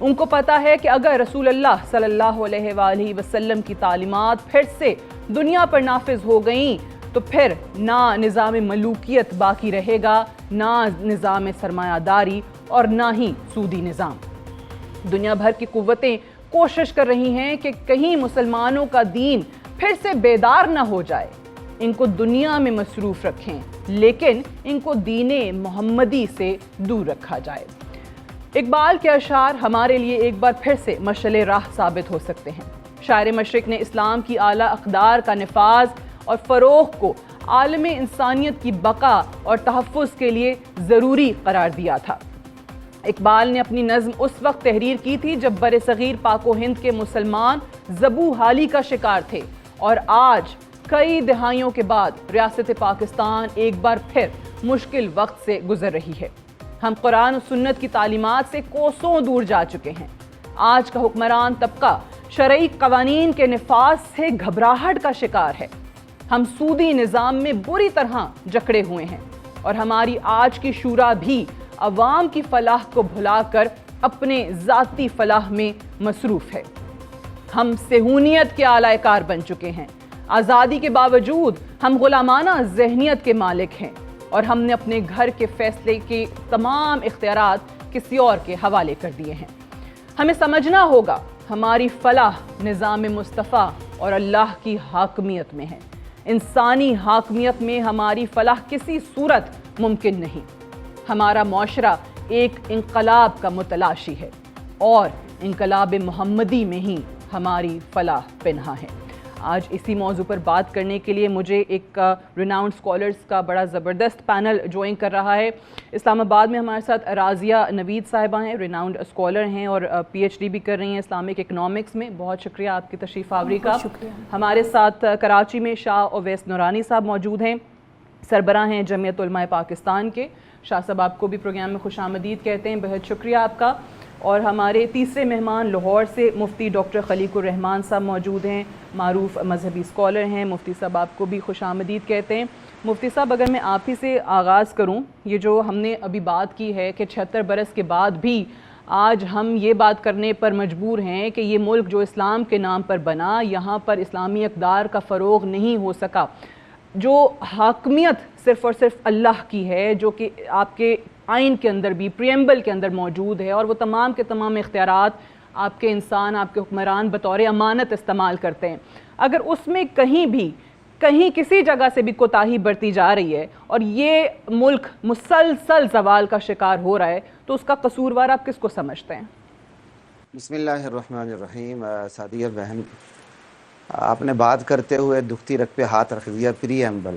ان کو پتا ہے کہ اگر رسول اللہ صلی اللہ علیہ وآلہ وسلم کی تعلیمات پھر سے دنیا پر نافذ ہو گئیں تو پھر نہ نظام ملوکیت باقی رہے گا، نہ نظام سرمایہ داری اور نہ ہی سودی نظام۔ دنیا بھر کی قوتیں کوشش کر رہی ہیں کہ کہیں مسلمانوں کا دین پھر سے بیدار نہ ہو جائے، ان کو دنیا میں مصروف رکھیں لیکن ان کو دین محمدی سے دور رکھا جائے۔ اقبال کے اشعار ہمارے لیے ایک بار پھر سے مشعل راہ ثابت ہو سکتے ہیں۔ شاعر مشرق نے اسلام کی اعلیٰ اقدار کا نفاذ اور فروغ کو عالم انسانیت کی بقا اور تحفظ کے لیے ضروری قرار دیا تھا۔ اقبال نے اپنی نظم اس وقت تحریر کی تھی جب برصغیر پاک و ہند کے مسلمان ذبح حالی کا شکار تھے، اور آج کئی دہائیوں کے بعد ریاست پاکستان ایک بار پھر مشکل وقت سے گزر رہی ہے۔ ہم قرآن و سنت کی تعلیمات سے کوسوں دور جا چکے ہیں۔ آج کا حکمران طبقہ شرعی قوانین کے نفاذ سے گھبراہٹ کا شکار ہے۔ ہم سودی نظام میں بری طرح جکڑے ہوئے ہیں، اور ہماری آج کی شورا بھی عوام کی فلاح کو بھلا کر اپنے ذاتی فلاح میں مصروف ہے۔ ہم صہیونیت کے اعلی کار بن چکے ہیں۔ آزادی کے باوجود ہم غلامانہ ذہنیت کے مالک ہیں، اور ہم نے اپنے گھر کے فیصلے کے تمام اختیارات کسی اور کے حوالے کر دیے ہیں۔ ہمیں سمجھنا ہوگا ہماری فلاح نظام مصطفیٰ اور اللہ کی حاکمیت میں ہے۔ انسانی حاکمیت میں ہماری فلاح کسی صورت ممکن نہیں۔ ہمارا معاشرہ ایک انقلاب کا متلاشی ہے، اور انقلاب محمدی میں ہی ہماری فلاح پنہاں ہے۔ آج اسی موضوع پر بات کرنے کے لیے مجھے ایک ریناؤنڈ اسکالرز کا بڑا زبردست پینل جوائن کر رہا ہے۔ اسلام آباد میں ہمارے ساتھ راضیہ نوید صاحبہ ہیں، ریناؤنڈ اسکالر ہیں اور پی ایچ ڈی بھی کر رہی ہیں اسلامک اکنامکس میں۔ بہت شکریہ آپ کی تشریف آوری کا۔ ہمارے ساتھ کراچی میں شاہ اویس نورانی صاحب موجود ہیں، سربراہ ہیں جمعیت علماء پاکستان کے۔ شاہ صاحب آپ کو بھی پروگرام میں خوش آمدید کہتے ہیں، بہت شکریہ آپ کا۔ اور ہمارے تیسرے مہمان لاہور سے مفتی ڈاکٹر خلیق الرحمان صاحب موجود ہیں، معروف مذہبی اسکالر ہیں۔ مفتی صاحب آپ کو بھی خوش آمدید کہتے ہیں۔ مفتی صاحب، اگر میں آپ ہی سے آغاز کروں، یہ جو ہم نے ابھی بات کی ہے کہ 76 برس کے بعد بھی آج ہم یہ بات کرنے پر مجبور ہیں کہ یہ ملک جو اسلام کے نام پر بنا، یہاں پر اسلامی اقدار کا فروغ نہیں ہو سکا، جو حاکمیت صرف اور صرف اللہ کی ہے، جو کہ آپ کے آئین کے اندر بھی پریمبل کے اندر موجود ہے، اور وہ تمام کے تمام اختیارات آپ کے انسان، آپ کے حکمران بطور امانت استعمال کرتے ہیں، اگر اس میں کہیں کسی جگہ سے بھی کوتاہی برتی جا رہی ہے اور یہ ملک مسلسل زوال کا شکار ہو رہا ہے، تو اس کا قصوروار آپ کس کو سمجھتے ہیں؟ بسم اللہ الرحمن الرحیم۔ سعدیہ بہن، آپ نے بات کرتے ہوئے دکھتی رگ پہ ہاتھ رکھ دیا، پری ایمبل۔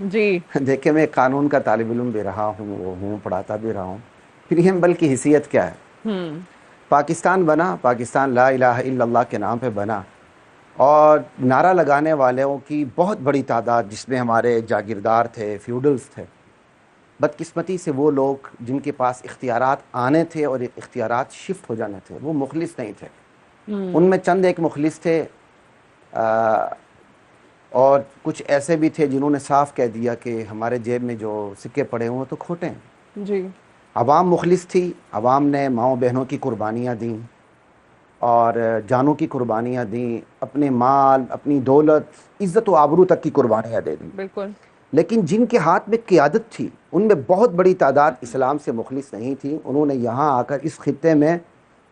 جی دیکھیں، میں قانون کا طالب علم بھی رہا ہوں، پڑھاتا بھی رہا ہوں۔ پری ایمبل کی حیثیت کیا ہے؟ پاکستان بنا، پاکستان لا الہ الا اللہ کے نام پہ بنا، اور نعرہ لگانے والوں کی بہت بڑی تعداد، جس میں ہمارے جاگیردار تھے، فیوڈلز تھے۔ بدقسمتی سے وہ لوگ جن کے پاس اختیارات آنے تھے اور اختیارات شفٹ ہو جانے تھے، وہ مخلص نہیں تھے۔ ان میں چند ایک مخلص تھے، اور کچھ ایسے بھی تھے جنہوں نے صاف کہہ دیا کہ ہمارے جیب میں جو سکے پڑے ہوئے تو کھوٹے ہیں۔ جی، عوام مخلص تھی، عوام نے ماؤں بہنوں کی قربانیاں دیں اور جانوں کی قربانیاں دیں، اپنے مال، اپنی دولت، عزت و آبرو تک کی قربانیاں دے دیں۔ بالکل۔ لیکن جن کے ہاتھ میں قیادت تھی، ان میں بہت بڑی تعداد اسلام سے مخلص نہیں تھی۔ انہوں نے یہاں آ کر اس خطے میں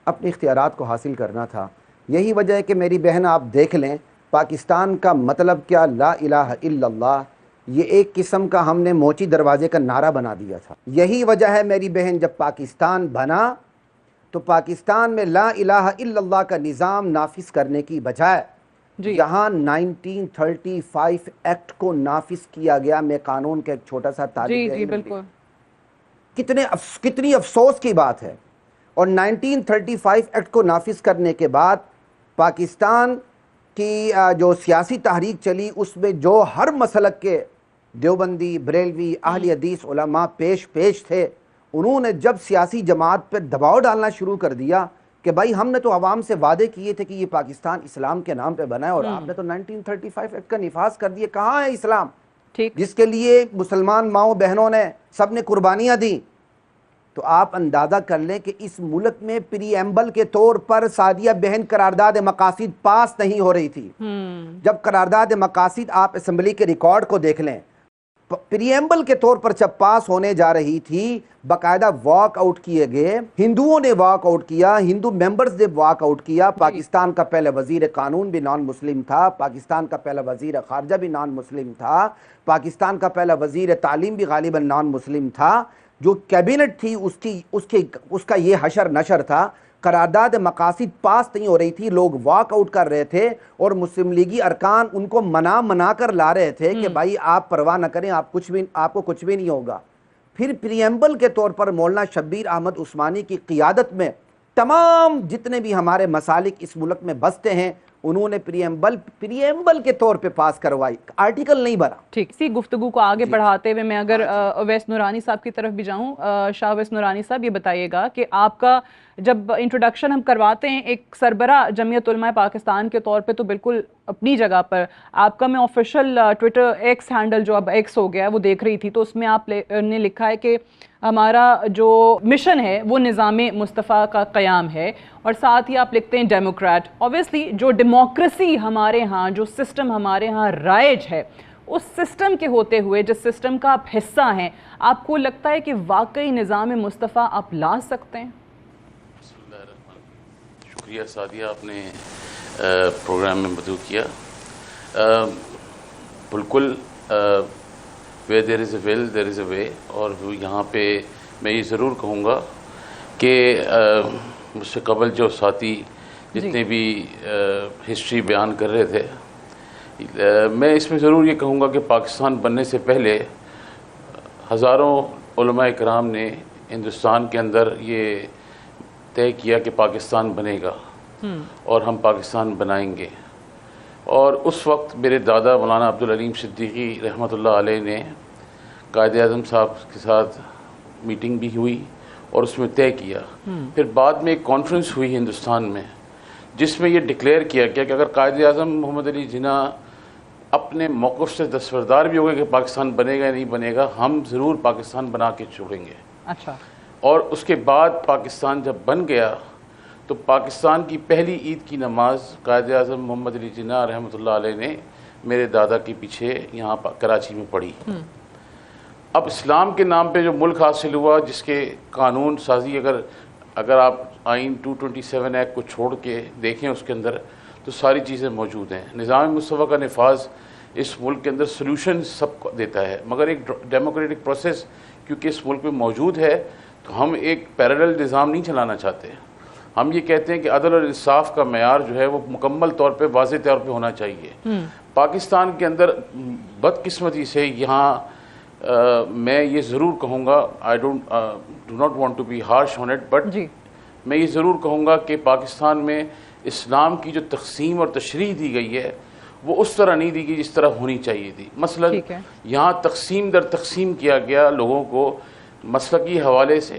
اپنے اختیارات کو حاصل کرنا تھا۔ یہی وجہ ہے کہ میری بہن آپ دیکھ لیں، پاکستان کا مطلب کیا، لا الہ الا اللہ، یہ ایک قسم کا ہم نے موچی دروازے کا نعرہ بنا دیا تھا۔ یہی وجہ ہے میری بہن، جب پاکستان بنا تو پاکستان میں لا الہ الا اللہ کا نظام نافذ کرنے کی بجائے یہاں 1935 ایکٹ کو نافذ کیا گیا۔ میں قانون کا ایک چھوٹا سا طالب علم، کتنی افسوس کی بات ہے۔ اور 1935 ایکٹ کو نافذ کرنے کے بعد پاکستان کی جو سیاسی تحریک چلی، اس میں جو ہر مسلک کے دیوبندی، بریلوی، اہل حدیث علماء پیش تھے، انہوں نے جب سیاسی جماعت پر دباؤ ڈالنا شروع کر دیا کہ بھائی ہم نے تو عوام سے وعدے کیے تھے کہ یہ پاکستان اسلام کے نام پہ بنا ہے، اور آپ نے تو 1935 ایکٹ کا نفاذ کر دیا، کہاں ہے اسلام جس کے لیے مسلمان ماؤں بہنوں نے سب نے قربانیاں دیں؟ تو آپ اندازہ کر لیں کہ اس ملک میں پری ایمبل کے طور پر سعدیہ بہن قرارداد مقاصد پاس نہیں ہو رہی تھی. جب قرارداد مقاصد آپ اسمبلی کے ریکارڈ کو دیکھ لیں, پری ایمبل کے طور پر جب پاس ہونے جا رہی تھی, باقاعدہ واک آؤٹ کیے گئے, ہندوؤں نے واک آؤٹ کیا, ہندو ممبرز نے واک آؤٹ کیا. پاکستان کا پہلا وزیر قانون بھی نان مسلم تھا, پاکستان کا پہلا وزیر خارجہ بھی نان مسلم تھا, پاکستان کا پہلا وزیر تعلیم بھی غالباً نان مسلم تھا. جو کیبنٹ تھی اس کا یہ حشر نشر تھا. قرارداد مقاصد پاس نہیں ہو رہی تھی, لوگ واک آؤٹ کر رہے تھے اور مسلم لیگی ارکان ان کو منا کر لا رہے تھے کہ بھائی آپ پرواہ نہ کریں, آپ کو کچھ بھی نہیں ہوگا. پھر پریمبل کے طور پر مولانا شبیر احمد عثمانی کی قیادت میں تمام جتنے بھی ہمارے مسالک اس ملک میں بستے ہیں انہوں نے پریمبل کے طور پہ پاس کروائی, آرٹیکل نہیں بنا. ٹھیک, اسی گفتگو کو آگے بڑھاتے ہوئے میں اگر اویس نورانی صاحب کی طرف بھی جاؤں, شاہ اویس نورانی صاحب یہ بتائیے گا کہ آپ کا جب انٹروڈکشن ہم کرواتے ہیں ایک سربراہ جمعیت علماء پاکستان کے طور پہ تو بالکل اپنی جگہ پر, آپ کا میں آفیشیل ٹویٹر ایکس ہینڈل جو اب ایکس ہو گیا ہے وہ دیکھ رہی تھی, تو اس میں آپ نے لکھا ہے کہ ہمارا جو مشن ہے وہ نظام مصطفیٰ کا قیام ہے, اور ساتھ ہی آپ لکھتے ہیں ڈیموکریٹ. اوبویسلی جو ڈیموکریسی ہمارے ہاں, جو سسٹم ہمارے ہاں رائج ہے, اس سسٹم کے ہوتے ہوئے جس سسٹم کا آپ حصہ ہیں, آپ کو لگتا ہے کہ واقعی نظام مصطفیٰ آپ لا سکتے ہیں؟ بسم اللہ الرحمن الرحیم. شکریہ سعدیہ, آپ نے پروگرام میں مدعو کیا. بالکل where there is a will there is a way, اور یہاں پہ میں یہ ضرور کہوں گا کہ مجھ سے قبل جو ساتھی جتنے بھی ہسٹری بیان کر رہے تھے, میں اس میں ضرور یہ کہوں گا کہ پاکستان بننے سے پہلے ہزاروں علماء کرام نے ہندوستان کے اندر یہ طے کیا کہ پاکستان بنے گا اور ہم پاکستان بنائیں گے. اور اس وقت میرے دادا مولانا عبدالعلیم صدیقی رحمۃ اللہ علیہ نے قائد اعظم صاحب کے ساتھ میٹنگ بھی ہوئی اور اس میں طے کیا. پھر بعد میں ایک کانفرنس ہوئی ہندوستان میں جس میں یہ ڈکلیئر کیا گیا کہ اگر قائد اعظم محمد علی جناح اپنے موقف سے دستبردار بھی ہو گئے کہ پاکستان بنے گا یا نہیں بنے گا, ہم ضرور پاکستان بنا کے چھوڑیں گے. اچھا. اور اس کے بعد پاکستان جب بن گیا تو پاکستان کی پہلی عید کی نماز قائد اعظم محمد علی جناح رحمۃ اللہ علیہ نے میرے دادا کے پیچھے یہاں کراچی میں پڑھی. اب اسلام کے نام پہ جو ملک حاصل ہوا, جس کے قانون سازی اگر آپ آئین 227 ایکٹ کو چھوڑ کے دیکھیں اس کے اندر تو ساری چیزیں موجود ہیں. نظام مصطفیٰ کا نفاذ اس ملک کے اندر سلوشن سب کو دیتا ہے, مگر ایک ڈیموکریٹک پروسیس کیونکہ اس ملک میں موجود ہے تو ہم ایک پیرالل نظام نہیں چلانا چاہتے. ہم یہ کہتے ہیں کہ عدل اور انصاف کا معیار جو ہے وہ مکمل طور پہ واضح طور پہ ہونا چاہیے. پاکستان کے اندر بدقسمتی سے یہاں میں یہ ضرور کہوں گا, I do not want to be harsh on it, but میں یہ ضرور کہوں گا کہ پاکستان میں اسلام کی جو تقسیم اور تشریح دی گئی ہے وہ اس طرح نہیں دی گئی جس طرح ہونی چاہیے تھی. مثلا یہاں تقسیم در تقسیم کیا گیا لوگوں کو مسلکی حوالے سے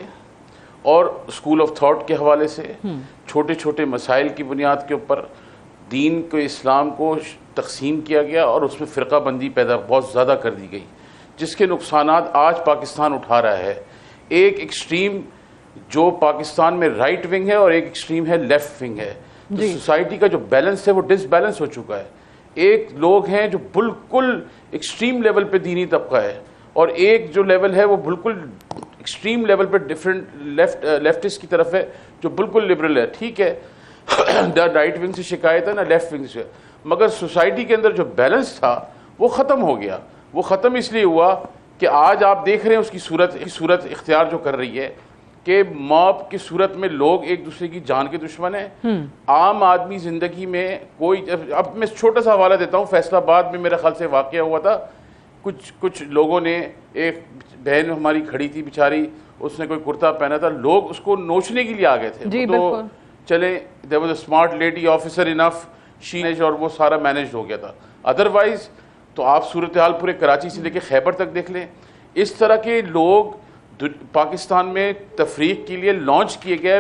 اور اسکول آف تھاٹ کے حوالے سے, چھوٹے چھوٹے مسائل کی بنیاد کے اوپر دین کو, اسلام کو تقسیم کیا گیا اور اس میں فرقہ بندی بہت زیادہ کر دی گئی, جس کے نقصانات آج پاکستان اٹھا رہا ہے. ایک ایکسٹریم جو پاکستان میں رائٹ ونگ ہے اور ایک ایکسٹریم ہے لیفٹ ونگ ہے. تو سوسائٹی کا جو بیلنس ہے وہ ڈس بیلنس ہو چکا ہے. ایک لوگ ہیں جو بالکل ایکسٹریم لیول پہ دینی طبقہ ہے, اور ایک جو لیول ہے وہ بالکل ایکسٹریم لیول پہ ڈفرینٹ لیفٹسٹ کی طرف ہے جو بالکل لبرل ہے. ٹھیک ہے, رائٹ ونگ سے شکایت ہے نہ لیفٹ ونگ سے, مگر سوسائٹی کے اندر جو بیلنس تھا وہ ختم ہو گیا. وہ ختم اس لیے ہوا کہ آج آپ دیکھ رہے ہیں اس کی صورت اختیار جو کر رہی ہے کہ موب کی صورت میں لوگ ایک دوسرے کی جان کے دشمن ہیں. عام آدمی زندگی میں کوئی, اب میں چھوٹا سا حوالہ دیتا ہوں, فیصل آباد میں میرے خیال سے واقعہ ہوا تھا. کچھ لوگوں نے, ایک بہن ہماری کھڑی تھی بیچاری, اس نے کوئی کرتا پہنا تھا, لوگ اس کو نوچنے کے لیے آ گئے تھے. تو چلیں there was a smart lady officer enough, she managed, اور وہ سارا مینیجڈ ہو گیا تھا. ادروائز تو آپ صورتحال پورے کراچی سے لے کے خیبر تک دیکھ لیں. اس طرح کے لوگ پاکستان میں تفریق کے لیے لانچ کیے گئے,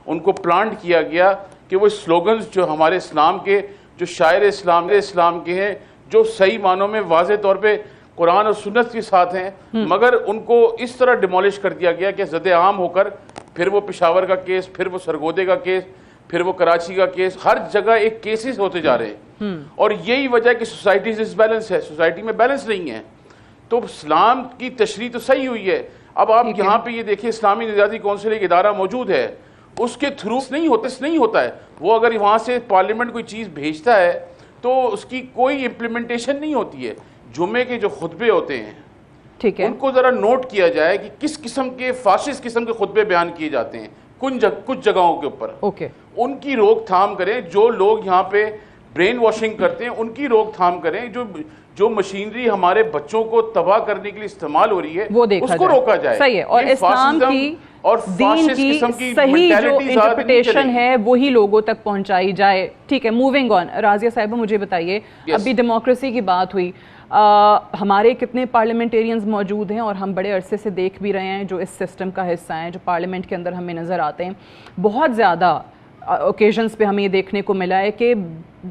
ان کو پلانٹ کیا گیا کہ وہ سلوگنز جو ہمارے اسلام کے, جو شاعر اسلام کے ہیں, جو صحیح معنوں میں واضح طور پہ قرآن اور سنت کے ساتھ ہیں، مگر ان کو اس طرح ڈیمولش کر دیا گیا کہ زد عام ہو کر پھر وہ پشاور کا کیس، پھر وہ سرگودے کا کیس، پھر وہ کراچی کا کیس، ہر جگہ ایک کیسز ہوتے جا رہے ہیں. اور یہی وجہ ہے کہ سوسائٹی ڈس بیلنس ہے، سوسائٹی میں بیلنس نہیں ہے. تو اسلام کی تشریح تو صحیح ہوئی ہے. اب آپ یہاں پہ یہ دیکھیں اسلامی نژادی کونسل ایک ادارہ موجود ہے، اس کے تھرو نہیں ہوتا ہے. وہ اگر وہاں سے پارلیمنٹ کوئی چیز بھیجتا ہے تو اس کی کوئی امپلیمنٹیشن نہیں ہوتی ہے. جمعے کے جو خطبے ہوتے ہیں ٹھیک ہے، ان کو ذرا نوٹ کیا جائے کہ کس قسم کے فاشسٹ قسم کے خطبے بیان کیے جاتے ہیں کچھ جگہوں کے اوپر. اوکے، ان کی روک تھام کریں. جو لوگ یہاں پہ برین واشنگ کرتے ہیں ان کی روک تھام کریں. جو مشینری ہمارے بچوں کو تباہ کرنے کے لیے استعمال ہو رہی ہے وہ دیکھا اس کو روکا جائے. صحیح ہے. اور یہ اسلام فاشزم کی اور دین فاشسٹ کی قسم کی صحیح جو mentality ذات نہیں انٹرپریٹیشن چلے گی. ہے وہی لوگوں تک پہنچائی جائے. ٹھیک ہے، موونگ آن. راضیہ صاحبہ مجھے بتائیے، ابھی ڈیموکریسی کی بات ہوئی، ہمارے کتنے پارلیمنٹیرینز موجود ہیں اور ہم بڑے عرصے سے دیکھ بھی رہے ہیں جو اس سسٹم کا حصہ ہیں، جو پارلیمنٹ کے اندر ہمیں نظر آتے ہیں. بہت زیادہ اوکیزنز پہ ہمیں یہ دیکھنے کو ملا ہے کہ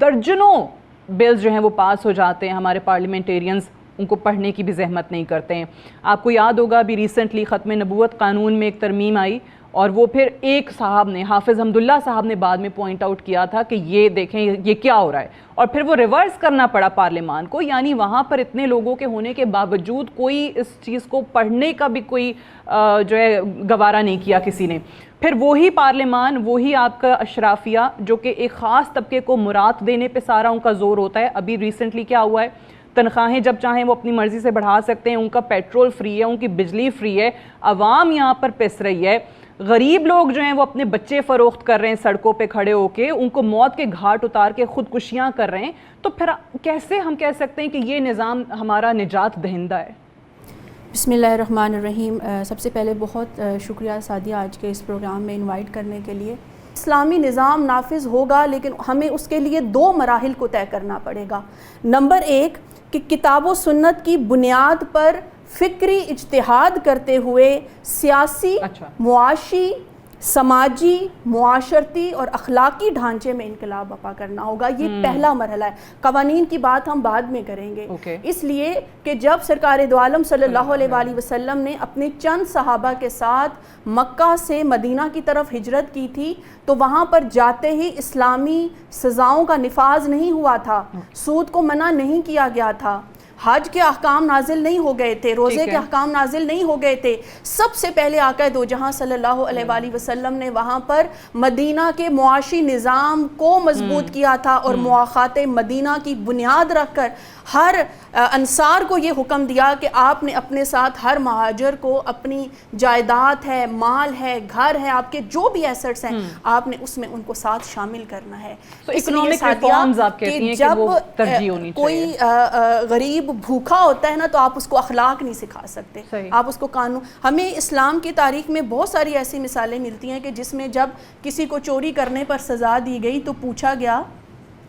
درجنوں بلز جو ہیں وہ پاس ہو جاتے ہیں. ہمارے پارلیمنٹیرینز ان کو پڑھنے کی بھی زحمت نہیں کرتے ہیں. آپ کو یاد ہوگا ابھی ریسنٹلی ختم نبوت قانون میں ایک ترمیم آئی اور وہ پھر ایک صاحب نے، حافظ حمداللہ صاحب نے بعد میں پوائنٹ آؤٹ کیا تھا کہ یہ دیکھیں یہ کیا ہو رہا ہے، اور پھر وہ ریورس کرنا پڑا پارلیمان کو. یعنی وہاں پر اتنے لوگوں کے ہونے کے باوجود کوئی اس چیز کو پڑھنے کا بھی کوئی جو ہے گوارا نہیں کیا کسی نے. پھر وہی پارلیمان، وہی آپ کا اشرافیہ جو کہ ایک خاص طبقے کو مراد دینے پہ سارا ان کا زور ہوتا ہے. ابھی ریسنٹلی کیا ہوا ہے، تنخواہیں جب چاہیں وہ اپنی مرضی سے بڑھا سکتے ہیں، ان کا پیٹرول فری ہے، ان کی بجلی فری ہے، عوام یہاں پر پس رہی ہے. غریب لوگ جو ہیں وہ اپنے بچے فروخت کر رہے ہیں سڑکوں پہ کھڑے ہو کے، ان کو موت کے گھاٹ اتار کے خودکشیاں کر رہے ہیں. تو پھر کیسے ہم کہہ سکتے ہیں کہ یہ نظام ہمارا نجات دہندہ ہے؟ بسم اللہ الرحمن الرحیم. سب سے پہلے بہت شکریہ سعدیہ آج کے اس پروگرام میں انوائٹ کرنے کے لیے. اسلامی نظام نافذ ہوگا لیکن ہمیں اس کے لیے 2 مراحل کو طے کرنا پڑے گا. نمبر 1 کہ کتاب و سنت کی بنیاد پر فکری اجتہاد کرتے ہوئے سیاسی، معاشی، سماجی، معاشرتی اور اخلاقی ڈھانچے میں انقلاب برپا کرنا ہوگا. یہ پہلا مرحلہ ہے. قوانین کی بات ہم بعد میں کریں گے، اس لیے کہ جب سرکار دو عالم صلی اللہ علیہ وآلہ وسلم نے اپنے چند صحابہ کے ساتھ مکہ سے مدینہ کی طرف ہجرت کی تھی تو وہاں پر جاتے ہی اسلامی سزاؤں کا نفاذ نہیں ہوا تھا، سود کو منع نہیں کیا گیا تھا، حج کے احکام نازل نہیں ہو گئے تھے، روزے کے احکام نازل نہیں ہو گئے تھے. سب سے پہلے آقا دو جہاں صلی اللہ علیہ وآلہ وسلم نے وہاں پر مدینہ کے معاشی نظام کو مضبوط کیا تھا اور مواخات مدینہ کی بنیاد رکھ کر ہر انصار کو یہ حکم دیا کہ آپ نے اپنے ساتھ ہر مہاجر کو اپنی جائیداد ہے، مال ہے، گھر ہے، آپ کے جو بھی ایسٹس ہیں آپ نے اس میں ان کو ساتھ شامل کرنا ہے. اس لیے جب کوئی غریب بھوکا ہوتا ہے نا تو آپ اس کو اخلاق نہیں سکھا سکتے، آپ اس کو قانون. ہمیں اسلام کی تاریخ میں بہت ساری ایسی مثالیں ملتی ہیں کہ جس میں جب کسی کو چوری کرنے پر سزا دی گئی تو پوچھا گیا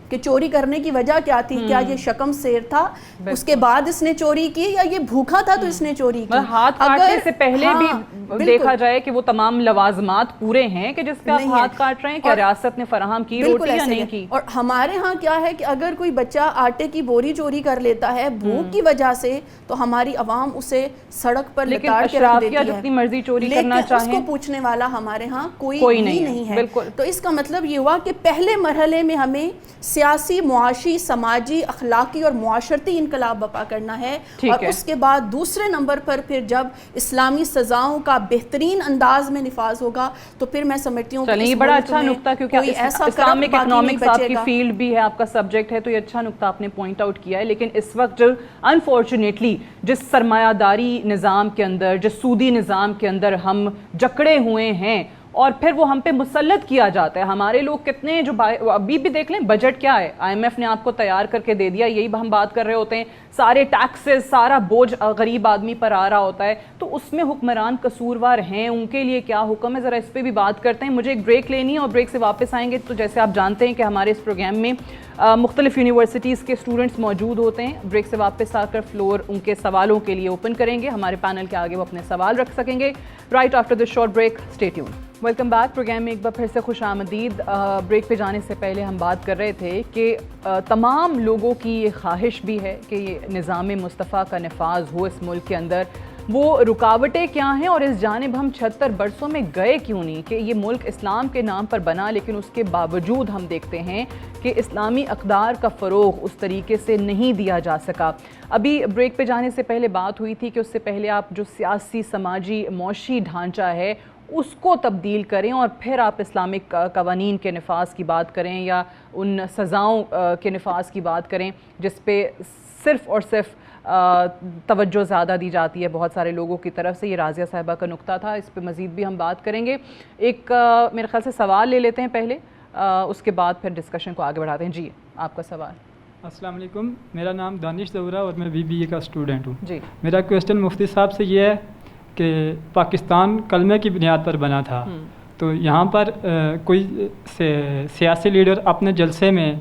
کہ چوری کرنے کی وجہ کیا تھی، کیا یہ شکم سیر تھا اس کے بعد اس نے چوری کی یا یہ بھوکا تھا تو اس نے چوری کی. ہاتھ کاٹنے سے پہلے بھی دیکھا جائے کہ وہ تمام لوازمات پورے ہیں کہ جس پہ آپ ہاتھ کاٹ رہے ہیں، کیا ریاست نے فراہم کی روٹی یا نہیں کی. اور ہمارے ہاں کیا ہے کہ اگر کوئی بچہ آٹے کی بوری چوری کر لیتا ہے بھوک کی وجہ سے تو ہماری عوام اسے سڑک پر لٹاڑ کے رکھ دیتی ہے، جتنی مرضی چوری کرنا چاہیں اس کو پوچھنے والا ہمارے ہاں کوئی نہیں ہے. تو اس کا مطلب یہ ہوا کہ پہلے مرحلے میں ہمیں سیاسی، معاشی، سماجی، اخلاقی اور معاشرتی انقلاب برپا کرنا ہے. اور اس کے بعد دوسرے نمبر پر پھر جب اسلامی سزاؤں کا بہترین انداز میں نفاذ ہوگا تو پھر میں سمجھتی ہوں کہ یہ بڑا اچھا نقطہ، کیونکہ اسلامک اکنامکس آپ کی فیلڈ بھی ہے، آپ کا سبجیکٹ ہے، تو یہ اچھا نقطہ آپ نے پوائنٹ آؤٹ کیا ہے. لیکن اس وقت جو انفارچونیٹلی جس سرمایہ داری نظام کے اندر، جس سودی نظام کے اندر ہم جکڑے ہوئے ہیں اور پھر وہ ہم پہ مسلط کیا جاتا ہے. ہمارے لوگ کتنے جو ابھی بھی دیکھ لیں بجٹ کیا ہے، آئی ایم ایف نے آپ کو تیار کر کے دے دیا، یہی ہم بات کر رہے ہوتے ہیں، سارے ٹیکسز، سارا بوجھ غریب آدمی پر آ رہا ہوتا ہے. تو اس میں حکمران قصوروار ہیں، ان کے لیے کیا حکم ہے، ذرا اس پہ بھی بات کرتے ہیں. مجھے ایک بریک لینی ہے اور بریک سے واپس آئیں گے. تو جیسے آپ جانتے ہیں کہ ہمارے اس پروگرام میں مختلف یونیورسٹیز کے اسٹوڈنٹس موجود ہوتے ہیں. بریک سے واپس آ کر فلور ان کے سوالوں کے لیے اوپن کریں گے، ہمارے پینل کے آگے وہ اپنے سوال رکھ سکیں گے. Right after this short break, stay tuned. Welcome back. Program میں ایک بار پھر سے خوش آمدید. بریک پہ جانے سے پہلے ہم بات کر رہے تھے کہ تمام لوگوں کی یہ خواہش بھی ہے کہ یہ نظام مصطفیٰ کا نفاذ ہو اس ملک کے اندر. وہ رکاوٹیں کیا ہیں اور اس جانب ہم 76 برسوں میں گئے کیوں نہیں کہ یہ ملک اسلام کے نام پر بنا، لیکن اس کے باوجود ہم دیکھتے ہیں کہ اسلامی اقدار کا فروغ اس طریقے سے نہیں دیا جا سکا. ابھی بریک پہ جانے سے پہلے بات ہوئی تھی کہ اس سے پہلے آپ جو سیاسی، سماجی، معاشی ڈھانچہ ہے اس کو تبدیل کریں اور پھر آپ اسلامک قوانین کے نفاذ کی بات کریں یا ان سزاؤں کے نفاذ کی بات کریں جس پہ صرف اور صرف توجہ زیادہ دی جاتی ہے بہت سارے لوگوں کی طرف سے. یہ راضیہ صاحبہ کا نقطہ تھا، اس پہ مزید بھی ہم بات کریں گے. ایک میرے خیال سے سوال لے لیتے ہیں پہلے، اس کے بعد پھر ڈسکشن کو آگے بڑھاتے ہیں. جی آپ کا سوال. السلام علیکم، میرا نام دانش زہرا اور میں BBA کا اسٹوڈنٹ ہوں. جی میرا کویسچن مفتی صاحب سے یہ ہے کہ پاکستان کلمے کی بنیاد پر بنا تھا، تو یہاں پر کوئی سیاسی لیڈر اپنے جلسے میں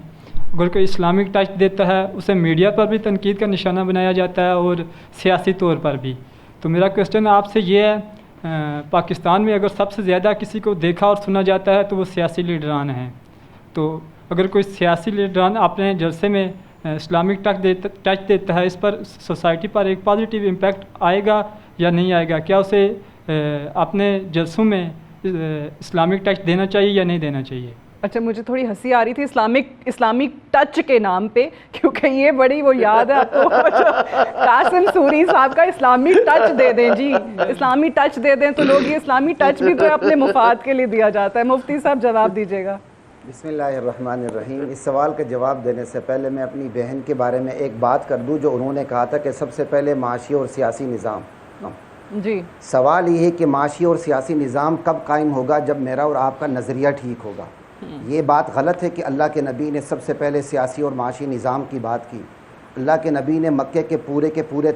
اگر کوئی اسلامک ٹچ دیتا ہے اسے میڈیا پر بھی تنقید کا نشانہ بنایا جاتا ہے اور سیاسی طور پر بھی. تو میرا کویسچن آپ سے یہ ہے، پاکستان میں اگر سب سے زیادہ کسی کو دیکھا اور سنا جاتا ہے تو وہ سیاسی لیڈران ہیں، تو اگر کوئی سیاسی لیڈران اپنے جلسے میں اسلامک ٹچ دیتا ہے، اس پر سوسائٹی پر ایک پازیٹیو امپیکٹ آئے گا یا نہیں آئے گا؟ کیا اسے اپنے جلسوں میں اسلامک ٹچ دینا چاہیے یا نہیں دینا چاہیے؟ اچھا، مجھے تھوڑی ہنسی آ رہی تھی اسلامک ٹچ کے نام پہ، کیونکہ یہ بڑی وہ یاد ہے آپ کو قاسم سوری صاحب کا اسلامی ٹچ دے دیں. جی اسلامی ٹچ دے دیں تو لوگ یہ اسلامی ٹچ بھی تو اپنے مفاد کے لیے دیا جاتا ہے. مفتی صاحب جواب دیجیے گا. بسم اللہ الرحمن الرحیم. اس سوال کا جواب دینے سے پہلے میں اپنی بہن کے بارے میں ایک بات کر دوں جو انہوں نے کہا تھا کہ سب سے پہلے معاشی اور سیاسی نظام. جی سوال یہ ہے کہ معاشی اور سیاسی نظام کب قائم ہوگا؟ جب میرا اور آپ کا نظریہ ٹھیک ہوگا. یہ بات غلط ہے کہ اللہ کے نبی نے سب سے پہلے سیاسی اور معاشی نظام کی بات کی. اللہ کے نبی نے مکے کے پورے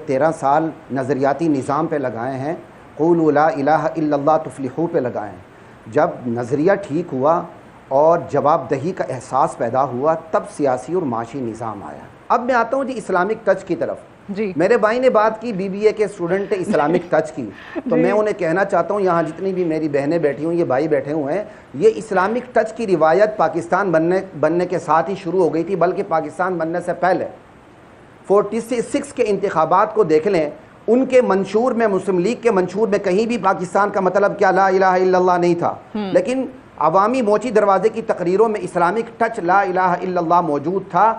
13 سال نظریاتی نظام پہ لگائے ہیں. قولوا لا الہ الا اللہ تفلحوا پہ لگائے ہیں. جب نظریہ ٹھیک ہوا اور جواب دہی کا احساس پیدا ہوا تب سیاسی اور معاشی نظام آیا. اب میں آتا ہوں جی اسلامک ٹچ کی طرف. جی میرے بھائی نے بات کی BBA کے اسٹوڈنٹ اسلامک ٹچ کی، تو میں انہیں کہنا چاہتا ہوں یہاں جتنی بھی میری بہنیں بیٹھی ہوں، یہ بھائی بیٹھے ہوئے ہیں، یہ اسلامک ٹچ کی روایت پاکستان بننے کے ساتھ ہی شروع ہو گئی تھی، بلکہ پاکستان بننے سے پہلے 46 کے انتخابات کو دیکھ لیں. ان کے منشور میں، مسلم لیگ کے منشور میں کہیں بھی پاکستان کا مطلب کیا لا الہ الا اللہ نہیں تھا، لیکن عوامی موچی دروازے کی تقریروں میں اسلامک ٹچ لا الہ الا اللہ موجود تھا،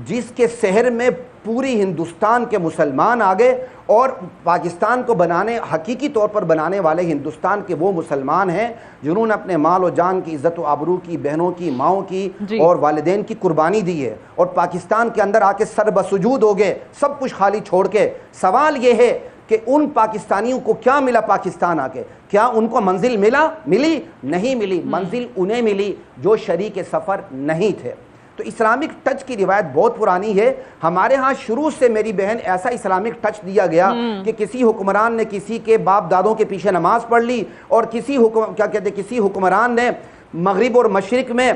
جس کے سحر میں پوری ہندوستان کے مسلمان آگے اور پاکستان کو بنانے، حقیقی طور پر بنانے والے ہندوستان کے وہ مسلمان ہیں جنہوں نے اپنے مال و جان کی، عزت و آبرو کی، بہنوں کی، ماؤں کی اور والدین کی قربانی دی ہے اور پاکستان کے اندر آ کے سر بسجود ہو گئے، سب کچھ خالی چھوڑ کے. سوال یہ ہے کہ ان پاکستانیوں کو کیا ملا پاکستان آ کے؟ کیا ان کو منزل ملی؟ نہیں ملی. منزل انہیں ملی جو شریک سفر نہیں تھے. تو اسلامک ٹچ کی روایت بہت پرانی ہے. ہمارے ہاں شروع سے میری بہن ایسا اسلامک ٹچ دیا گیا کہ کسی حکمران نے کسی کے باپ دادوں کے پیچھے نماز پڑھ لی اور کسی حکمران نے مغرب اور مشرق میں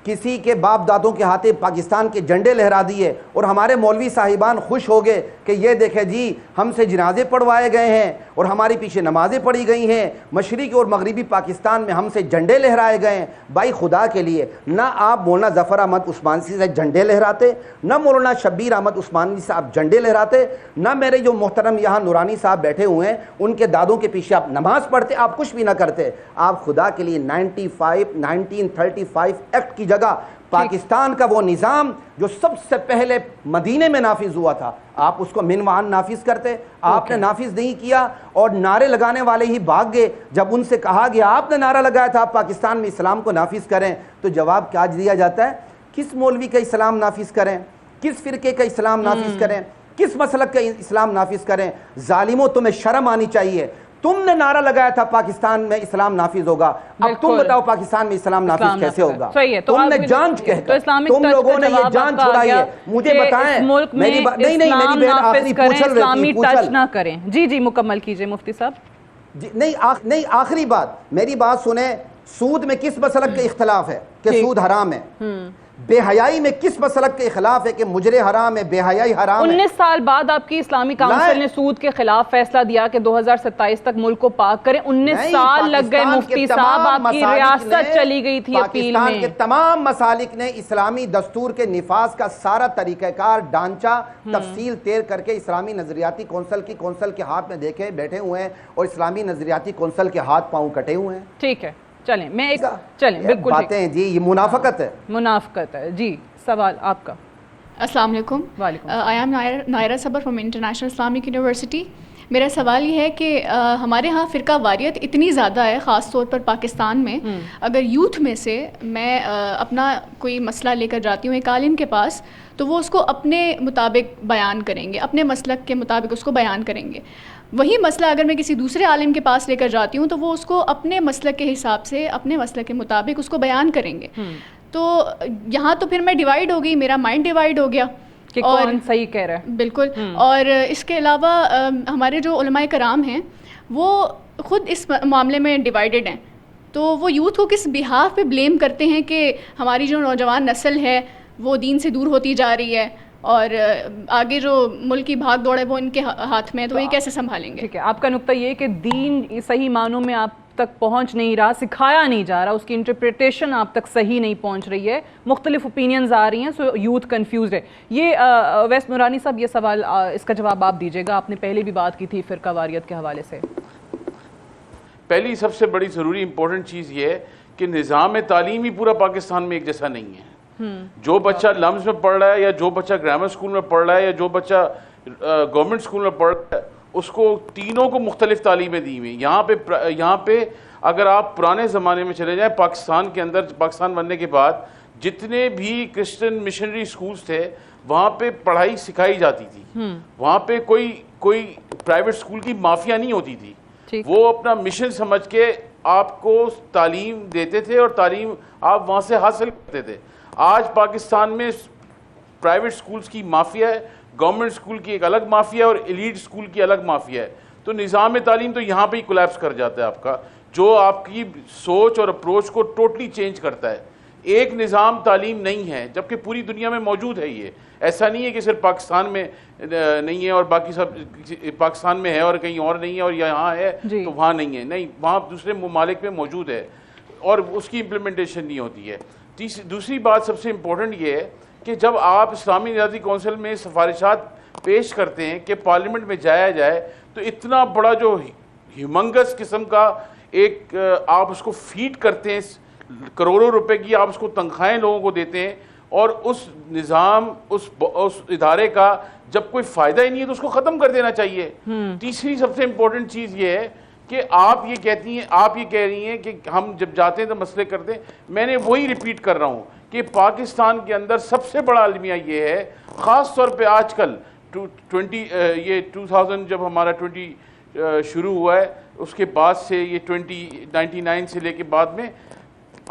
کسی کے باپ دادوں کے ہاتھے پاکستان کے جھنڈے لہرا دیے اور ہمارے مولوی صاحبان خوش ہو گئے کہ یہ دیکھیں جی ہم سے جنازے پڑھوائے گئے ہیں اور ہمارے پیچھے نمازیں پڑھی گئی ہیں، مشرقی اور مغربی پاکستان میں ہم سے جھنڈے لہرائے گئے ہیں. بھائی خدا کے لیے، نہ آپ مولانا ظفر احمد عثمانی سے جھنڈے لہراتے، نہ مولانا شبیر احمد عثمانی صاحب جھنڈے لہراتے، نہ میرے جو محترم یہاں نورانی صاحب بیٹھے ہوئے ہیں ان کے دادوں کے پیچھے آپ نماز پڑھتے، آپ کچھ بھی نہ کرتے. آپ خدا کے لیے 1935 ایکٹ کی جگہ پاکستان کا وہ نظام جو سب سے پہلے مدینے میں نافذ ہوا تھا، آپ اس کو منوان نافذ کرتے. آپ نے نافذ نہیں کیا اور نعرے لگانے والے ہی بھاگ گئے. جب ان سے کہا گیا آپ نے نعرہ لگایا تھا آپ پاکستان میں اسلام کو نافذ کریں، تو جواب کیا دیا جاتا ہے؟ کس مولوی کا اسلام نافذ کریں، کس فرقے کا اسلام نافذ کریں، کس مسلک کا اسلام نافذ کریں؟ ظالموں تمہیں شرم آنی چاہیے. تم نے نعرہ لگایا تھا پاکستان میں اسلام نافذ ہوگا، اب تم بتاؤ پاکستان میں اسلام نافذ کیسے ہوگا؟ تم نے جان کہہ کر، تم لوگوں نے یہ جان چھڑائی ہے. مجھے بتائیں میری بات نہیں بہن آخری اسلامی ٹچ نہ کریں. جی مکمل کیجئے مفتی صاحب. نہیں آخری بات میری بات سنیں. سود میں کس مسلک کا اختلاف ہے کہ سود حرام ہے؟ بے حیائی میں کس مسلک کے خلاف ہے کہ مجرے حرام ہے, بے حیائی حرام ہے؟ 19 سال بعد آپ کی اسلامی کونسل نے سود کے خلاف فیصلہ دیا کہ 2027 تک ملک کو پاک کریں. 19 سال لگ گئے مفتی صاحب, آپ کی ریاست چلی گئی تھی اپیل میں. پاکستان کے تمام مسالک نے اسلامی دستور کے نفاذ کا سارا طریقہ کار, ڈھانچہ, تفصیل تیر کر کے اسلامی نظریاتی کونسل کے ہاتھ میں دیکھے بیٹھے ہوئے ہیں, اور اسلامی نظریاتی کونسل کے ہاتھ پاؤں کٹے ہوئے ہیں. ٹھیک ہے, چلیں میں ایک چلیں بالکل باتیں ہیں جی, یہ منافقت ہے. منافقت ہے جی. سوال آپ کا. السلام علیکم. وعلیکم. آئی ایم نائرہ صبر فرام انٹرنیشنل اسلامک یونیورسٹی. میرا سوال یہ ہے کہ ہمارے ہاں فرقہ واریت اتنی زیادہ ہے, خاص طور پر پاکستان میں. اگر یوتھ میں سے میں اپنا کوئی مسئلہ لے کر جاتی ہوں ایک عالم کے پاس, تو وہ اس کو اپنے مطابق بیان کریں گے, اپنے مسلک کے مطابق اس کو بیان کریں گے. وہی مسئلہ اگر میں کسی دوسرے عالم کے پاس لے کر جاتی ہوں تو وہ اس کو اپنے مسلک کے حساب سے, اپنے مسلک کے مطابق اس کو بیان کریں گے. تو یہاں تو پھر میں ڈیوائیڈ ہو گئی, میرا مائنڈ ڈیوائیڈ ہو گیا کہ کون صحیح کہہ رہا ہے. بالکل. اور اس کے علاوہ ہمارے جو علماء کرام ہیں وہ خود اس معاملے میں ڈیوائیڈڈ ہیں. تو وہ یوتھ کو کس بہاف پہ بلیم کرتے ہیں کہ ہماری جو نوجوان نسل ہے وہ دین سے دور ہوتی جا رہی ہے, اور آگے جو ملک کی بھاگ دوڑ ہے وہ ان کے ہاتھ میں ہے, تو یہ کیسے سنبھالیں گے؟ ٹھیک ہے, آپ کا نقطہ یہ کہ دین صحیح معنوں میں آپ تک پہنچ نہیں رہا, سکھایا نہیں جا رہا, اس کی انٹرپریٹیشن آپ تک صحیح نہیں پہنچ رہی ہے, مختلف اوپینینز آ رہی ہیں, سو یوتھ کنفیوزڈ ہے. یہ اویس نورانی صاحب, یہ سوال اس کا جواب آپ دیجیے گا, آپ نے پہلے بھی بات کی تھی فرقہ واریت کے حوالے سے. پہلی سب سے بڑی ضروری امپورٹنٹ چیز یہ ہے کہ نظام تعلیم ہی پورا پاکستان میں ایک جیسا نہیں ہے. جو بچہ لمز میں پڑھ رہا ہے, یا جو بچہ گرامر سکول میں پڑھ رہا ہے, یا جو بچہ گورنمنٹ سکول میں پڑھ رہا ہے, اس کو تینوں کو مختلف تعلیمیں دی ہوئی. یہاں پہ اگر آپ پرانے زمانے میں چلے جائیں, پاکستان کے اندر, پاکستان بننے کے بعد جتنے بھی کرسچن مشنری سکولز تھے وہاں پہ پڑھائی سکھائی جاتی تھی. وہاں پہ کوئی پرائیویٹ سکول کی مافیا نہیں ہوتی تھی. وہ اپنا مشن سمجھ کے آپ کو تعلیم دیتے تھے, اور تعلیم آپ وہاں سے حاصل کرتے تھے. آج پاکستان میں پرائیویٹ سکولز کی مافیا ہے, گورنمنٹ سکول کی ایک الگ مافیا ہے, اور ایلیٹ سکول کی الگ مافیا ہے. تو نظام تعلیم تو یہاں پہ ہی کولیپس کر جاتا ہے آپ کا, جو آپ کی سوچ اور اپروچ کو ٹوٹلی چینج کرتا ہے. ایک نظام تعلیم نہیں ہے, جبکہ پوری دنیا میں موجود ہے. یہ ایسا نہیں ہے کہ صرف پاکستان میں نہیں ہے اور باقی سب پاکستان میں ہے اور کہیں اور نہیں ہے, اور یہاں ہے تو وہاں نہیں ہے. نہیں, وہاں دوسرے ممالک میں موجود ہے, اور اس کی امپلیمنٹیشن نہیں ہوتی ہے. دوسری بات سب سے امپورٹنٹ یہ ہے کہ جب آپ اسلامی نظریاتی کونسل میں سفارشات پیش کرتے ہیں کہ پارلیمنٹ میں جایا جائے, تو اتنا بڑا جو ہیومنگس قسم کا ایک آپ اس کو فیڈ کرتے ہیں, کروڑوں روپے کی آپ اس کو تنخواہیں لوگوں کو دیتے ہیں, اور اس نظام اس ادارے کا جب کوئی فائدہ ہی نہیں ہے تو اس کو ختم کر دینا چاہیے. تیسری سب سے امپورٹنٹ چیز یہ ہے کہ آپ یہ کہہ رہی ہیں کہ ہم جب جاتے ہیں تو مسئلے کرتے ہیں. میں نے وہی ریپیٹ کر رہا ہوں کہ پاکستان کے اندر سب سے بڑا المیہ یہ ہے, خاص طور پہ آج کل 2000 جب ہمارا 20 شروع ہوا ہے, اس کے بعد سے یہ 1999 سے لے کے بعد میں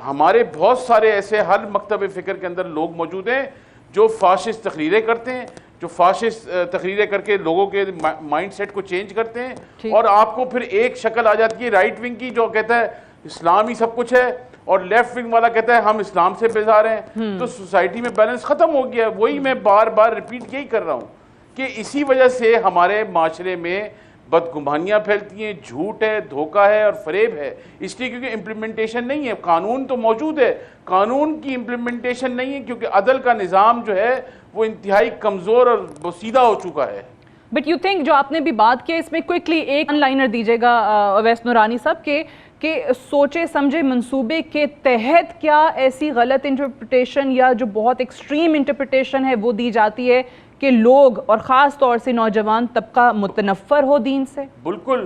ہمارے بہت سارے ایسے ہر مکتب فکر کے اندر لوگ موجود ہیں جو فاشسٹ تقریریں کرتے ہیں, جو فاشسٹ تقریریں کر کے لوگوں کے مائنڈ سیٹ کو چینج کرتے ہیں. اور آپ کو پھر ایک شکل آ جاتی ہے رائٹ ونگ کی, جو کہتا ہے اسلام ہی سب کچھ ہے, اور لیفٹ ونگ والا کہتا ہے ہم اسلام سے بیزار ہیں. تو سوسائٹی میں بیلنس ختم ہو گیا. وہی میں بار بار ریپیٹ یہی کر رہا ہوں کہ اسی وجہ سے ہمارے معاشرے میں بدگمانیاں پھیلتی ہیں, جھوٹ ہے, دھوکہ ہے اور فریب ہے. اس لیے کیونکہ امپلیمنٹیشن نہیں ہے. قانون تو موجود ہے, قانون کی امپلیمنٹیشن نہیں ہے, کیونکہ عدل کا نظام جو ہے وہ انتہائی کمزور اور بوسیدہ ہو چکا ہے. بٹ یو تھنک جو آپ نے بھی بات کی اس میں کوئکلی ایک ون لائنر دیجیے گا اویس نورانی صاحب کہ سوچے سمجھے منصوبے کے تحت کیا ایسی غلط انٹرپریٹیشن یا جو بہت ایکسٹریم انٹرپریٹیشن ہے وہ دی جاتی ہے کہ لوگ اور خاص طور سے نوجوان طبقہ متنفر ہو دین سے؟ بالکل.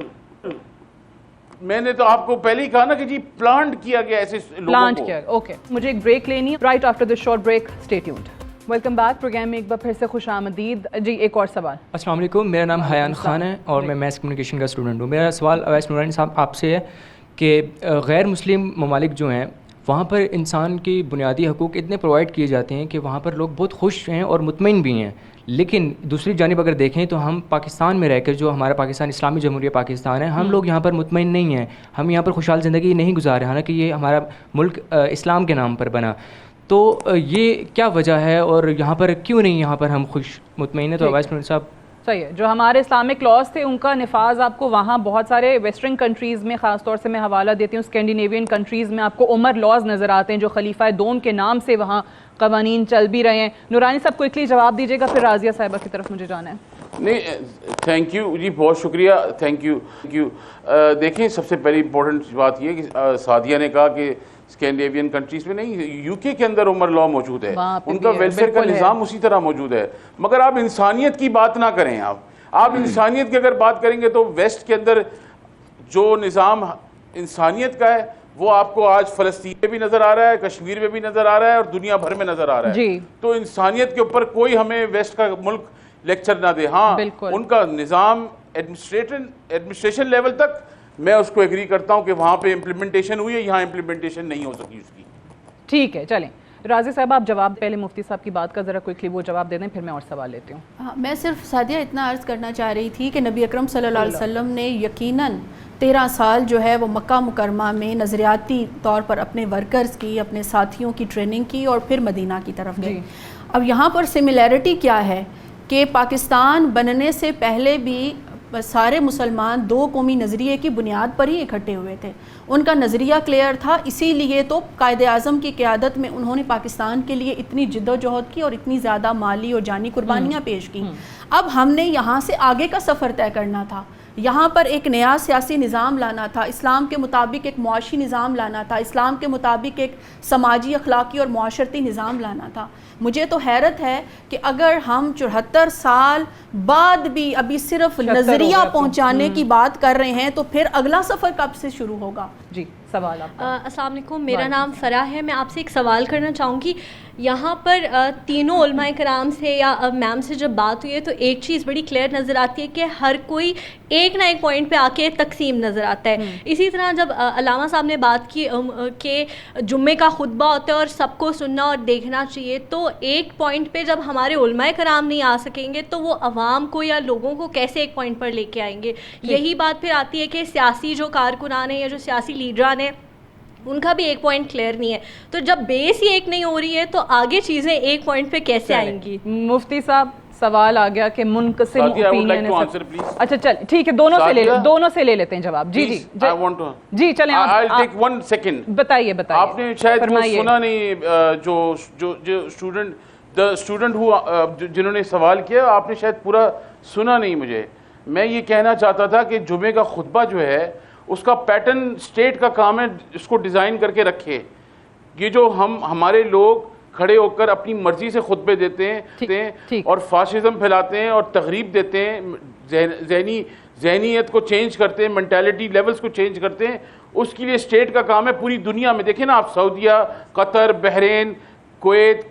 میں نے تو آپ کو پہلے ہی کہا نا کہ جی پلانٹ کیا گیا ایسے لوگوں کو. پلانٹ کیا گیا. اوکے, مجھے ایک بریک لینی ہے. Right after this short break, stay tuned. Welcome back program میں ایک بار پھر سے خوش آمدید. جی ایک اور سوال. السلام علیکم, میرا نام حیان خان ہے اور میں میس کمیونیکیشن کا اسٹوڈنٹ ہوں. میرا سوال اویس نورانی صاحب آپ سے ہے کہ غیر مسلم ممالک جو ہیں وہاں پر انسان کی بنیادی حقوق اتنے پرووائڈ کیے جاتے ہیں کہ وہاں پر لوگ بہت خوش ہیں اور مطمئن بھی ہیں, لیکن دوسری جانب اگر دیکھیں تو ہم پاکستان میں رہ کر, جو ہمارا پاکستان اسلامی جمہوریہ پاکستان ہے, ہم لوگ یہاں پر مطمئن نہیں ہیں, ہم یہاں پر خوشحال زندگی نہیں گزار رہے, حالانکہ یہ ہمارا ملک اسلام کے نام پر بنا. تو یہ کیا وجہ ہے اور یہاں پر کیوں نہیں یہاں پر ہم خوش مطمئن ہیں؟ تو وائس پریزیڈنٹ صاحب صحیح ہے. جو ہمارے اسلامک لاز تھے ان کا نفاذ آپ کو وہاں بہت سارے ویسٹرن کنٹریز میں, خاص طور سے میں حوالہ دیتی ہوں اسکینڈینیوین کنٹریز میں, آپ کو عمر لاز نظر آتے ہیں جو خلیفہ دوم کے نام سے وہاں قوانین چل بھی رہے ہیں. نورانی صاحب کوئکلی جواب دیجیے گا, پھر راضیہ صاحبہ کی طرف مجھے جانا ہے. نہیں تھینک یو جی, بہت شکریہ, تھینک یو. دیکھیں سب سے پہلی امپورٹنٹ بات یہ کہ سعدیہ نے کہا کہ اسکینڈینیوین کنٹریز میں نہیں, یو کے کے اندر عمر لا موجود ہے, ان کا ویلفیئر کا نظام اسی طرح موجود ہے. مگر آپ انسانیت کی بات نہ کریں. آپ انسانیت کی اگر بات کریں گے تو ویسٹ کے اندر جو نظام انسانیت کا ہے وہ آپ کو آج فلسطین میں بھی نظر آ رہا ہے, کشمیر میں بھی نظر آ رہا ہے, اور دنیا بھر میں نظر آ رہا ہے. تو انسانیت کے اوپر کوئی ہمیں ویسٹ کا ملک لیکچر نہ دے. ہاں ان کا نظام ایڈمنسٹریشن لیول تک میں اس کو ایگری کرتا ہوں کہ وہاں پہ امپلیمنٹیشن ہوئی ہے, یہاں امپلیمنٹیشن نہیں ہو سکی اس کی. ٹھیک ہے, چلیں راضی صاحب آپ جواب, پہلے مفتی صاحب کی بات کا ذرا کوئکلی وہ جواب دے دیں, پھر میں اور سوال لیتی ہوں. میں صرف سعدیہ اتنا عرض کرنا چاہ رہی تھی کہ نبی اکرم صلی اللہ علیہ وسلم نے یقیناً 13 سال جو ہے وہ مکہ مکرمہ میں نظریاتی طور پر اپنے ورکرز کی, اپنے ساتھیوں کی ٹریننگ کی اور پھر مدینہ کی طرف گئے. اب یہاں پر سملیرٹی کیا ہے کہ پاکستان بننے سے پہلے بھی سارے مسلمان دو قومی نظریے کی بنیاد پر ہی اکٹھے ہوئے تھے. ان کا نظریہ کلیئر تھا, اسی لیے تو قائد اعظم کی قیادت میں انہوں نے پاکستان کے لیے اتنی جد و جہد کی اور اتنی زیادہ مالی اور جانی قربانیاں پیش کی. اب ہم نے یہاں سے آگے کا سفر طے کرنا تھا, یہاں پر ایک نیا سیاسی نظام لانا تھا, اسلام کے مطابق ایک معاشی نظام لانا تھا, اسلام کے مطابق ایک سماجی اخلاقی اور معاشرتی نظام لانا تھا. مجھے تو حیرت ہے کہ اگر ہم 74 سال بعد بھی ابھی صرف نظریہ پہنچانے کی بات کر رہے ہیں تو پھر اگلا سفر کب سے شروع ہوگا؟ جی سوال آپ. السلام علیکم, میرا نام فرح ہے. میں آپ سے ایک سوال کرنا چاہوں گی. یہاں پر تینوں علماء کرام سے یا میم سے جب بات ہوئی ہے تو ایک چیز بڑی کلیئر نظر آتی ہے کہ ہر کوئی ایک نہ ایک پوائنٹ پہ آ کے تقسیم نظر آتا ہے. اسی طرح جب علامہ صاحب نے بات کی کہ جمعے کا خطبہ ہوتا ہے اور سب کو سننا اور دیکھنا چاہیے, تو ایک پوائنٹ پہ جب ہمارے علماء کرام نہیں آ سکیں گے تو وہ عوام کو یا لوگوں کو کیسے ایک پوائنٹ پر لے کے آئیں گے؟ یہی بات پھر آتی ہے کہ سیاسی جو کارکنان ہیں یا جو سیاسی لیڈران ہیں ان کا بھی ایک پوائنٹ کلیئر نہیں ہے. تو جب بیس ہی ایک نہیں ہو رہی ہے تو آگے چیزیں ایک پوائنٹ پہ کیسے آئیں گی؟ مفتی صاحب سوال آ گیا کہ منقسم اوپینین ہے. اچھا چل ٹھیک ہے, دونوں سے لے لیتے ہیں جواب. جی جی چلیں بتائیے. آپ نے شاید سنا نہیں, جو اسٹوڈنٹ جنہوں نے سوال کیا, آپ نے شاید پورا سنا نہیں. مجھے میں یہ کہنا چاہتا تھا کہ جمعے کا خطبہ جو ہے اس کا پیٹرن اسٹیٹ کا کام ہے, اس کو ڈیزائن کر کے رکھے. یہ جو ہمارے لوگ کھڑے ہو کر اپنی مرضی سے خطبے دیتے ہیں اور فاشزم پھیلاتے ہیں اور تغریب دیتے ہیں, ذہنیت کو چینج کرتے ہیں, مینٹیلٹی لیولز کو چینج کرتے ہیں, اس کے لیے اسٹیٹ کا کام ہے. پوری دنیا میں دیکھیں نا آپ, سعودیہ, قطر, بحرین, کویت,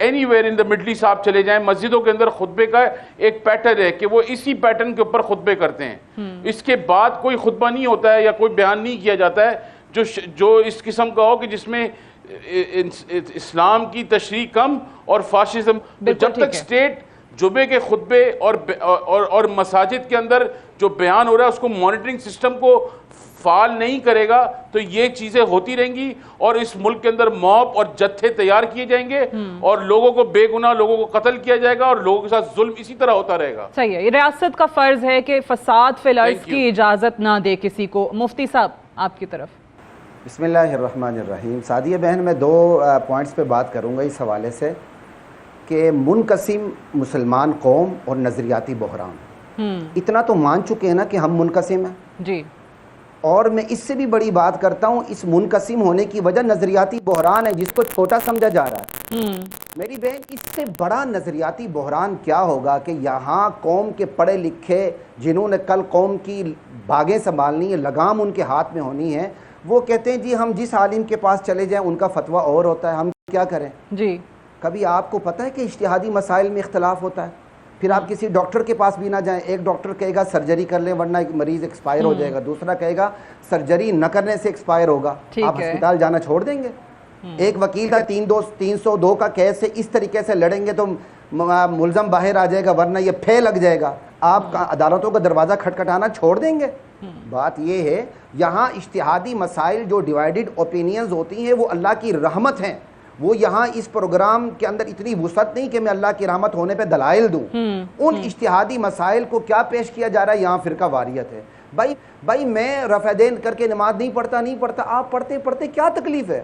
anywhere in the Middle East آپ چلے جائیں, مسجدوں کے اندر خطبے کا ایک پیٹرن ہے کہ وہ اسی پیٹرن کے اوپر خطبے کرتے ہیں. اس کے بعد کوئی خطبہ نہیں ہوتا ہے یا کوئی بیان نہیں کیا جاتا ہے جو اس قسم کا ہو کہ جس میں اسلام کی تشریح کم اور فاشزم. جب تک اسٹیٹ جمعے کے خطبے اور مساجد کے اندر جو بیان ہو رہا ہے اس کو مانیٹرنگ سسٹم کو فعال نہیں کرے گا تو یہ چیزیں ہوتی رہیں گی, اور اس ملک کے اندر موب اور جتھے تیار کیے جائیں گے اور لوگوں کو بے گناہ لوگوں کو قتل کیا جائے گا اور لوگوں کے ساتھ ظلم اسی طرح ہوتا رہے گا. صحیح ہے, ریاست کا فرض ہے کہ فساد فی الارض کی اجازت نہ دے کسی کو. مفتی صاحب آپ کی طرف. بسم اللہ الرحمن الرحیم. سعدیہ بہن, میں 2 پوائنٹس پہ بات کروں گا اس حوالے سے کہ منقسم مسلمان قوم اور نظریاتی بحران. اتنا تو مان چکے ہیں نا کہ ہم منقسم ہیں. جی, اور میں اس سے بھی بڑی بات کرتا ہوں, اس منقسم ہونے کی وجہ نظریاتی بحران ہے جس کو چھوٹا سمجھا جا رہا ہے. میری بہن, اس سے بڑا نظریاتی بحران کیا ہوگا کہ یہاں قوم کے پڑھے لکھے جنہوں نے کل قوم کی باغیں سنبھالنی ہے, لگام ان کے ہاتھ میں ہونی ہے, وہ کہتے ہیں جی ہم جس عالم کے پاس چلے جائیں ان کا فتویٰ اور ہوتا ہے, ہم کیا کریں. جی, کبھی آپ کو پتہ ہے کہ اجتہادی مسائل میں اختلاف ہوتا ہے, پھر آپ کسی ڈاکٹر کے پاس بھی نہ جائیں. ایک ڈاکٹر کہے گا سرجری کر لیں ورنہ ایک مریض ایکسپائر ہو جائے گا, دوسرا کہے گا سرجری نہ کرنے سے ایکسپائر ہوگا, آپ ہسپتال جانا چھوڑ دیں گے. ایک وکیل تھا 302 کا کیس سے اس طریقے سے لڑیں گے تو ملزم باہر آ جائے گا ورنہ یہ پھے لگ جائے گا, آپ عدالتوں کا دروازہ کھٹکھٹانا چھوڑ دیں گے. بات یہ ہے یہاں اجتہادی مسائل جو ڈیوائیڈڈ اوپینینز ہوتی ہیں وہ اللہ کی رحمت ہیں, وہ یہاں اس پروگرام کے اندر اتنی وسعت نہیں کہ میں اللہ کی رحمت ہونے پہ دلائل دوں. ان اجتہادی مسائل کو کیا پیش کیا جا رہا ہے, یہاں فرقہ واریت ہے. بھائی میں رفع دین کر کے نماز نہیں پڑھتا, آپ پڑھتے کیا تکلیف ہے؟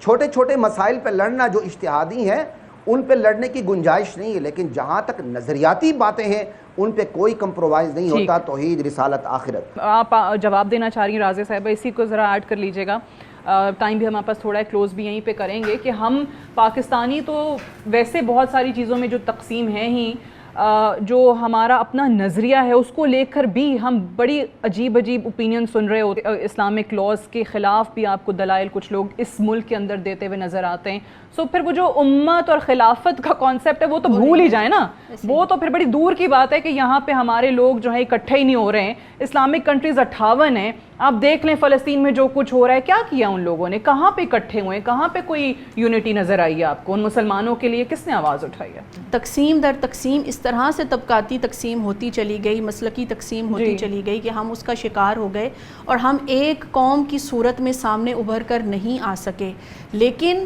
چھوٹے چھوٹے مسائل پہ لڑنا جو اجتہادی ہیں ان پہ لڑنے کی گنجائش نہیں ہے, لیکن جہاں تک نظریاتی باتیں ہیں ان پہ کوئی کمپرومائز نہیں ہوتا. توحید, رسالت, آخرت. آپ جواب دینا چاہ رہی ہیں رازیہ صاحبہ, اسی کو ذرا ایڈ کر لیجیے گا. ٹائم بھی ہمارے پاس تھوڑا ہے, کلوز بھی یہیں پہ کریں گے کہ ہم پاکستانی تو ویسے بہت ساری چیزوں میں جو تقسیم ہیں ہی, جو ہمارا اپنا نظریہ ہے اس کو لے کر بھی ہم بڑی عجیب اوپینین سن رہے ہوتے. اسلامک لاز کے خلاف بھی آپ کو دلائل کچھ لوگ اس ملک کے اندر دیتے ہوئے نظر آتے ہیں. سو پھر وہ جو امت اور خلافت کا کانسیپٹ ہے وہ تو بھول ہی جائیں نا, وہ تو پھر بڑی دور کی بات ہے کہ یہاں پہ ہمارے لوگ جو ہیں اکٹھے ہی نہیں ہو رہے ہیں. اسلامک کنٹریز 58 ہیں, آپ دیکھ لیں فلسطین میں جو کچھ ہو رہا ہے, کیا کیا ان لوگوں نے, کہاں پہ اکٹھے ہوئے ہیں, کہاں پہ کوئی یونٹی نظر آئی ہے آپ کو؟ ان مسلمانوں کے لیے کس نے آواز اٹھائی ہے؟ تقسیم در تقسیم اس طرح سے طبقاتی تقسیم ہوتی چلی گئی, مسلکی تقسیم ہوتی چلی گئی کہ ہم اس کا شکار ہو گئے اور ہم ایک قوم کی صورت میں سامنے ابھر کر نہیں آ سکے. لیکن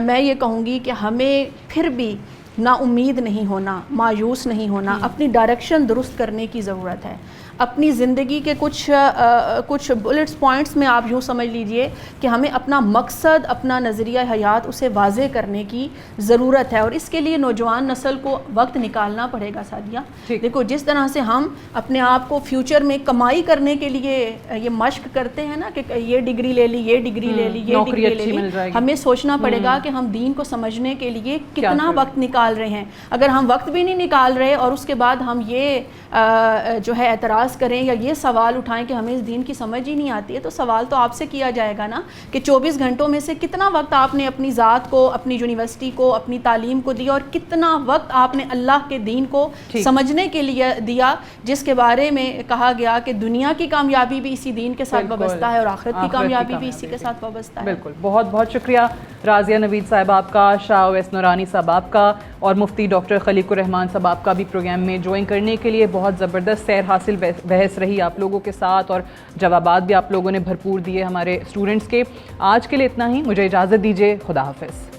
میں یہ کہوں گی کہ ہمیں پھر بھی نا امید نہیں ہونا, مایوس نہیں ہونا, اپنی ڈائریکشن درست کرنے کی ضرورت ہے. اپنی زندگی کے کچھ بلٹس پوائنٹس میں آپ یوں سمجھ لیجئے کہ ہمیں اپنا مقصد, اپنا نظریہ حیات اسے واضح کرنے کی ضرورت ہے, اور اس کے لیے نوجوان نسل کو وقت نکالنا پڑے گا. سعدیہ دیکھو, جس طرح سے ہم اپنے آپ کو فیوچر میں کمائی کرنے کے لیے یہ مشق کرتے ہیں نا کہ یہ ڈگری لے لی, یہ ڈگری لے لی, یہ ڈگری لے لی, ہمیں سوچنا پڑے گا کہ ہم دین کو سمجھنے کے لیے کتنا وقت نکال رہے ہیں. اگر ہم وقت بھی نہیں نکال رہے اور اس کے بعد ہم یہ جو ہے اعتراض کریں یا یہ سوال اٹھائیں کہ ہمیں اس دین کی سمجھ ہی نہیں آتی ہے, تو سوال تو آپ سے کیا جائے گا نا کہ 24 گھنٹوں میں سے کتنا وقت آپ نے اپنی ذات کو, اپنی یونیورسٹی کو, اپنی تعلیم کو دیا, اور کتنا وقت آپ نے اللہ کے دین کو سمجھنے کے لیے دیا, جس کے بارے میں کہا گیا کہ دنیا کی کامیابی بھی اسی دین کے ساتھ وابستہ ہے اور آخرت کی کامیابی بھی اسی کے ساتھ وابستہ ہے. بالکل. بہت بہت شکریہ رازیہ نوید صاحب آپ کا, شاہ اویس نورانی صاحب آپ کا, اور مفتی ڈاکٹر خلیق الرحمان صاحب آپ کا بھی پروگرام میں جوائن کرنے کے لیے. بہت زبردست سیر حاصل بحث رہی آپ لوگوں کے ساتھ, اور جوابات بھی آپ لوگوں نے بھرپور دیے ہمارے اسٹوڈنٹس کے. آج کے لیے اتنا ہی, مجھے اجازت دیجیے, خدا حافظ.